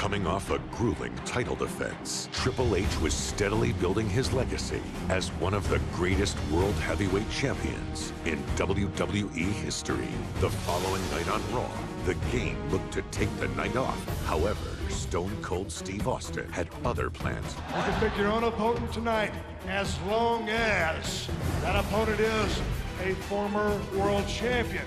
Coming off a grueling title defense, Triple H was steadily building his legacy as one of the greatest world heavyweight champions in WWE history. The following night on Raw, the Game looked to take the night off. However, Stone Cold Steve Austin had other plans. You can pick your own opponent tonight as long as that opponent is a former world champion.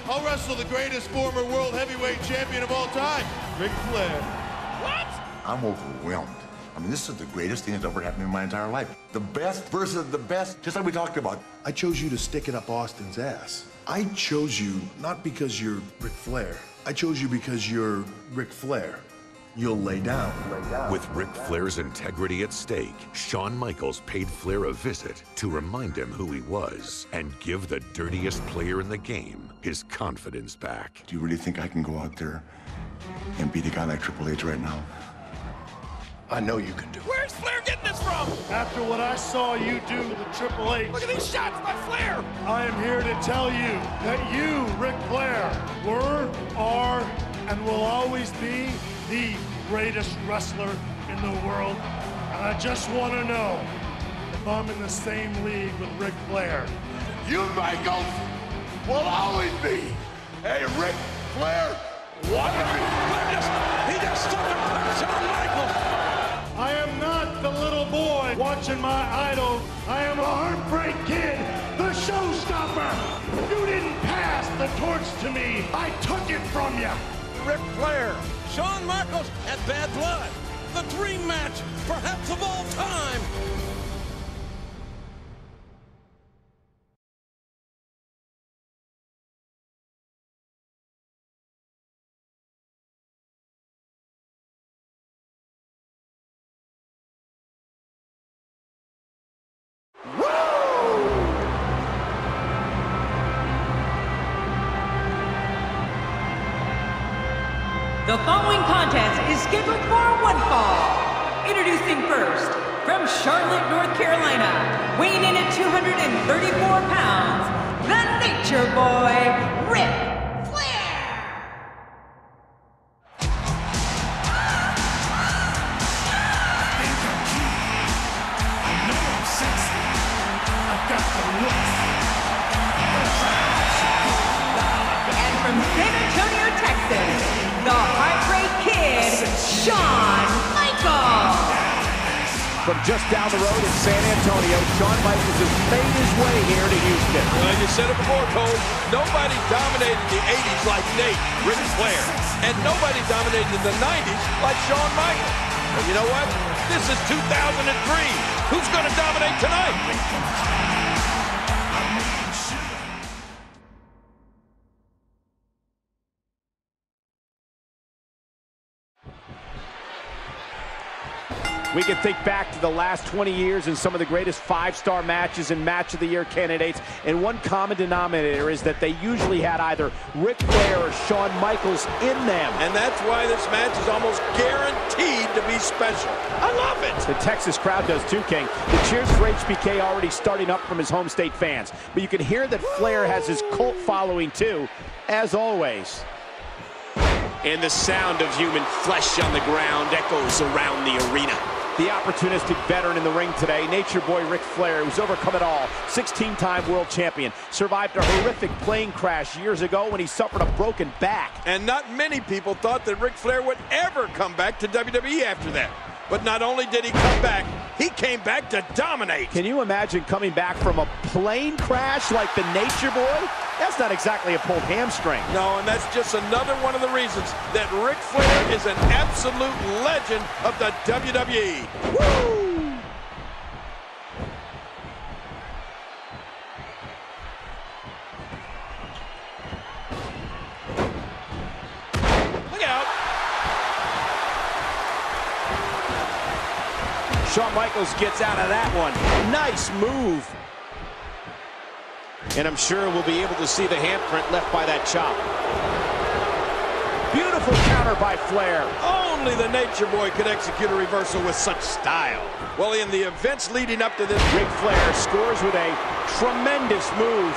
I'll wrestle the greatest former world heavyweight champion of all time, Ric Flair. What? I'm overwhelmed. I mean, this is the greatest thing that's ever happened in my entire life. The best versus the best, just like we talked about. I chose you to stick it up Austin's ass. I chose you not because you're Ric Flair. I chose you because you're Ric Flair. You'll lay down. With Ric Flair's integrity at stake, Shawn Michaels paid Flair a visit to remind him who he was and give the dirtiest player in the game his confidence back. Do you really think I can go out there and beat a guy like Triple H right now? I know you can do it. Where's Flair getting this from? After what I saw you do to Triple H, Look at these shots by Flair. I am here to tell you that you, Ric Flair, were, are, and will always be the greatest wrestler in the world. And I just want to know if I'm in the same league with Ric Flair. You, Michaels, will always be a Ric Flair wannabe. He just took it from Shawn Michaels. I am not the little boy watching my idol. I am a heartbreak kid, the showstopper. You didn't pass the torch to me. I took it from you. Ric Flair, Shawn Michaels, and Bad Blood. The dream match, perhaps of all time. The following contest is scheduled for one fall. Introducing first, from Charlotte, North Carolina, weighing in at 234 pounds, the Nature Boy, Ric Flair. I know I'm sexy. I got the looks. And from San Antonio, Texas, the Heartbreak Kid, Shawn Michaels. From just down the road in San Antonio, Shawn Michaels has made his way here to Houston. Well, you said it before, Cole. Nobody dominated the 80s like Nate, Ric Flair. And nobody dominated in the 90s like Shawn Michaels. But you know what? This is 2003. Who's going to dominate tonight? We can think back to the last 20 years and some of the greatest five-star matches and Match of the Year candidates, and one common denominator is that they usually had either Ric Flair or Shawn Michaels in them. And that's why this match is almost guaranteed to be special. I love it! The Texas crowd does too, King. The cheers for HBK already starting up from his home state fans. But you can hear that Flair has his cult following too, as always. And the sound of human flesh on the ground echoes around the arena. The opportunistic veteran in the ring today, Nature Boy Ric Flair, who's overcome it all. 16-time world champion. Survived a horrific plane crash years ago when he suffered a broken back. And not many people thought that Ric Flair would ever come back to WWE after that. But not only did he come back, he came back to dominate. Can you imagine coming back from a plane crash like the Nature Boy? That's not exactly a pulled hamstring. No, and that's just another one of the reasons that Ric Flair is an absolute legend of the WWE. Woo! Look out. Shawn Michaels gets out of that one. Nice move. And I'm sure we'll be able to see the handprint left by that chop. Beautiful counter by Flair. Only the Nature Boy could execute a reversal with such style. Well, in the events leading up to this, Ric Flair scores with a tremendous move.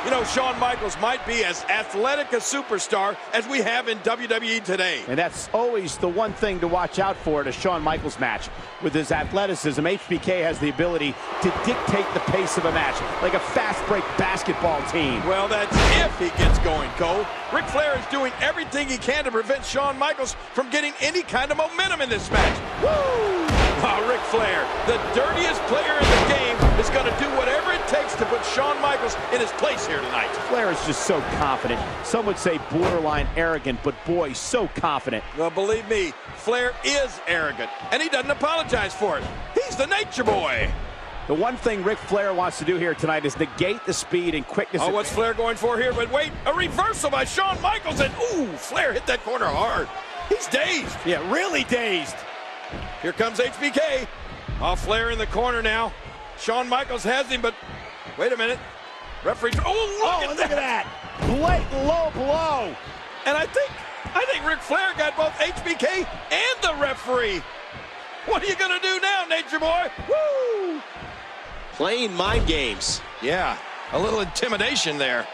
you know, Shawn Michaels might be as athletic a superstar as we have in WWE today. And that's always the one thing to watch out for at a Shawn Michaels match. With his athleticism, HBK has the ability to dictate the pace of a match, like a fast-break basketball team. Well, that's if he gets going, Cole. Ric Flair is doing everything he can to prevent Shawn Michaels from getting any kind of momentum in this match. Woo! Oh, Ric Flair, the dirtiest player in the game, is going to do whatever it takes to put Shawn Michaels in his place here tonight. Flair is just so confident. Some would say borderline arrogant, but boy, so confident. Well, believe me, Flair is arrogant, and he doesn't apologize for it. He's the Nature Boy. The one thing Ric Flair wants to do here tonight is negate the speed and quickness. Oh, what's Flair going for here? But wait, a reversal by Shawn Michaels, and ooh, Flair hit that corner hard. He's dazed. Yeah, really dazed. Here comes HBK. Oh, Flair in the corner now. Shawn Michaels has him, but wait a minute. Referee, look at that. Blatant low blow. And I think Ric Flair got both HBK and the referee. What are you gonna do now, Nature Boy? Woo! Playing mind games. Yeah, a little intimidation there.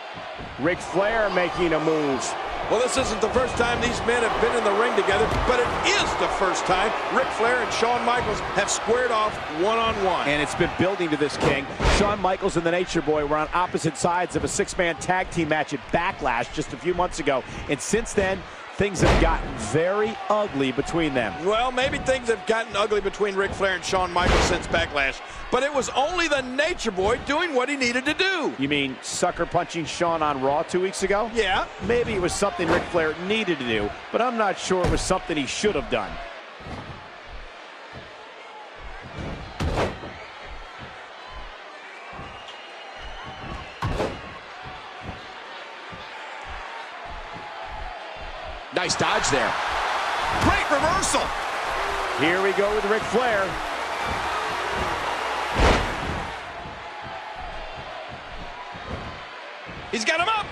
Ric Flair making a move. Well, this isn't the first time these men have been in the ring together, but it is the first time Ric Flair and Shawn Michaels have squared off one-on-one. And it's been building to this, King. Shawn Michaels and the Nature Boy were on opposite sides of a six-man tag team match at Backlash just a few months ago. And since then, things have gotten very ugly between them. Well, maybe things have gotten ugly between Ric Flair and Shawn Michaels since Backlash, but it was only the Nature Boy doing what he needed to do. You mean sucker punching Shawn on Raw 2 weeks ago? Yeah. Maybe it was something Ric Flair needed to do, but I'm not sure it was something he should have done. Nice dodge there. Great reversal. Here we go with Ric Flair. He's got him up.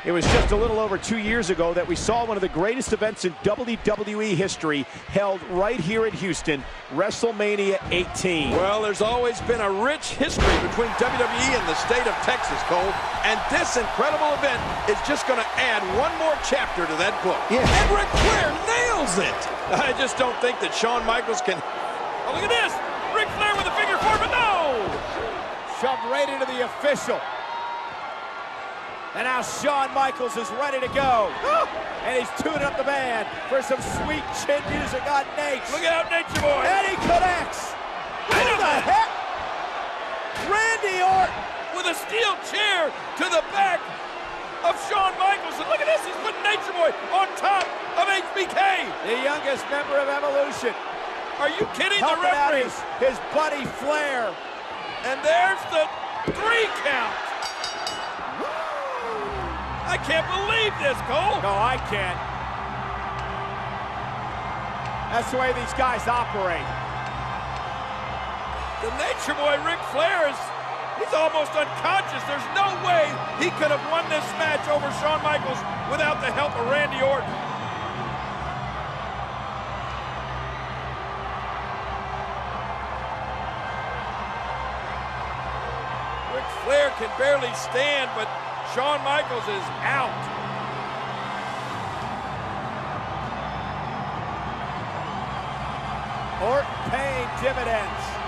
It was just a little over 2 years ago that we saw one of the greatest events in WWE history held right here in Houston, WrestleMania 18. Well, there's always been a rich history between WWE and the state of Texas, Cole, and this incredible event is just going to add one more chapter to that book. Yeah. And Ric Flair nails it. I just don't think that Shawn Michaels can... Oh, look at this. Ric Flair with a figure four, but no! Shoved right into the official. And now Shawn Michaels is ready to go. And he's tuning up the band for some sweet chin music on Nate. Look out, Nature Boy. And he connects. Who the heck? Randy Orton With a steel chair to the back of Shawn Michaels. And look at this, he's putting Nature Boy on top of HBK. the youngest member of Evolution. Are you kidding? The Helping out referee. his buddy Flair. And there's the 3 count. I can't believe this, Cole. No, I can't. That's the way these guys operate. The Nature Boy, Ric Flair, he's almost unconscious. There's no way he could have won this match over Shawn Michaels without the help of Randy Orton. Ric Flair can barely stand, but Shawn Michaels is out. Orton paying dividends.